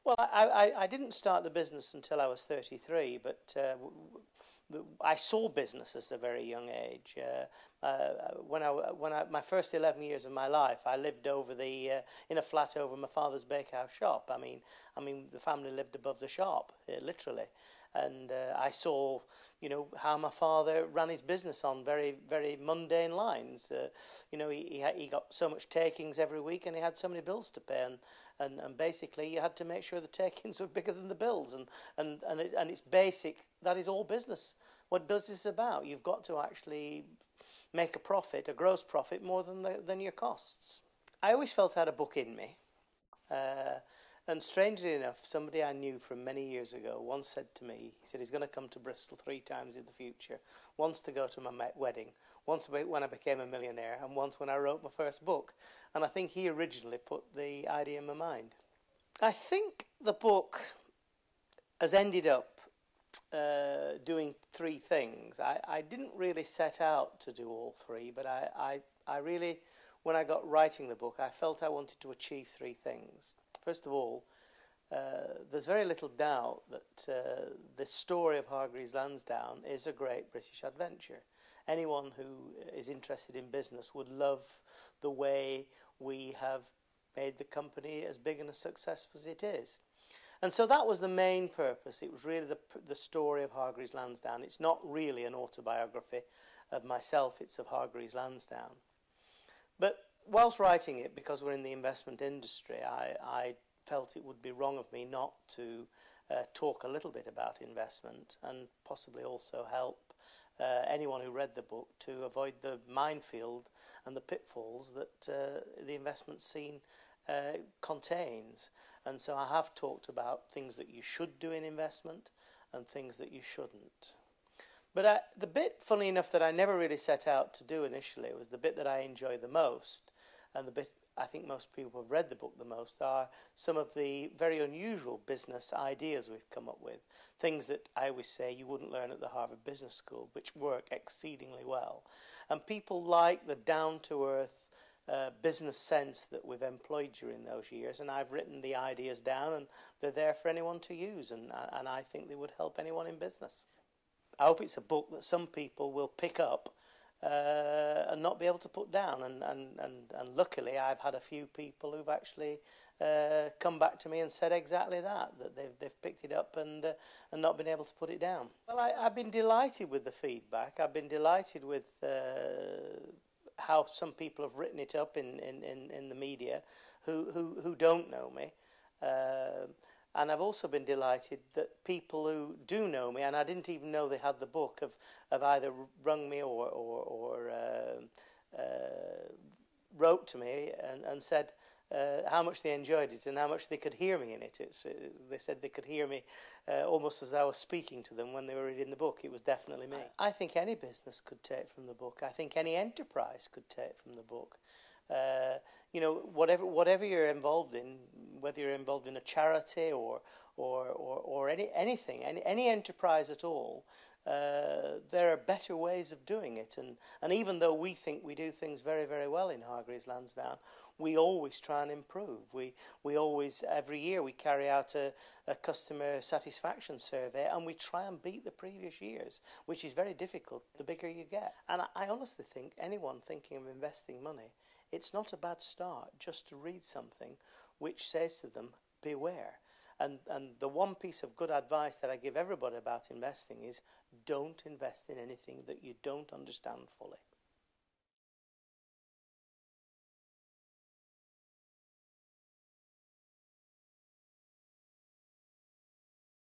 Well, I didn't start the business until I was 33, but I saw business at a very young age. My first 11 years of my life, I lived over in a flat over my father's bakehouse shop. I mean, the family lived above the shop, literally, and I saw, how my father ran his business on very, very mundane lines. He got so much takings every week, and he had so many bills to pay, and basically you had to make sure the takings were bigger than the bills, and it's basic. That is all business. What business is about? You've got to actually make a profit, a gross profit, more than your costs. I always felt I had a book in me. And strangely enough, somebody I knew from many years ago once said to me, he said he's going to come to Bristol 3 times in the future. Once to go to my wedding, once when I became a millionaire, and once when I wrote my first book. And I think he originally put the idea in my mind. I think the book has ended up doing 3 things. I didn't really set out to do all 3, but I really, when I got writing the book, I felt I wanted to achieve 3 things. First of all, there's very little doubt that the story of Hargreaves Lansdown is a great British adventure. Anyone who is interested in business would love the way we have made the company as big and as successful as it is. And so that was the main purpose. It was really the story of Hargreaves Lansdown. It's not really an autobiography of myself, it's of Hargreaves Lansdown. But whilst writing it, because we're in the investment industry, I felt it would be wrong of me not to talk a little bit about investment, and possibly also help anyone who read the book to avoid the minefield and the pitfalls that the investment scene contains. And so I have talked about things that you should do in investment and things that you shouldn't. But the bit, funny enough, that I never really set out to do initially was the bit that I enjoy the most, and the bit I think most people have read the book the most, are some of the very unusual business ideas we've come up with. Things that I always say you wouldn't learn at the Harvard Business School, which work exceedingly well. And people like the down-to-earth business sense that we've employed during those years, and I've written the ideas down, and they're there for anyone to use, and I think they would help anyone in business. I hope it's a book that some people will pick up and not be able to put down, and luckily I've had a few people who've actually come back to me and said exactly that they've picked it up and not been able to put it down. Well, I've been delighted with the feedback. I've been delighted with how some people have written it up in the media who don't know me. And I've also been delighted that people who do know me, and I didn't even know they had the book, have either rung me or wrote to me and said how much they enjoyed it and how much they could hear me in it. They said they could hear me almost as I was speaking to them when they were reading the book. It was definitely me. I think any business could take from the book. I think any enterprise could take from the book. Whatever you're involved in, whether you're involved in a charity or anything, any enterprise at all, there are better ways of doing it. And even though we think we do things very, very well in Hargreaves Lansdown, we always try and improve. We always, every year, we carry out a customer satisfaction survey, and we try and beat the previous years, which is very difficult the bigger you get. And I honestly think anyone thinking of investing money, it's not a bad start just to read something which says to them, beware. And the one piece of good advice that I give everybody about investing is don't invest in anything that you don't understand fully.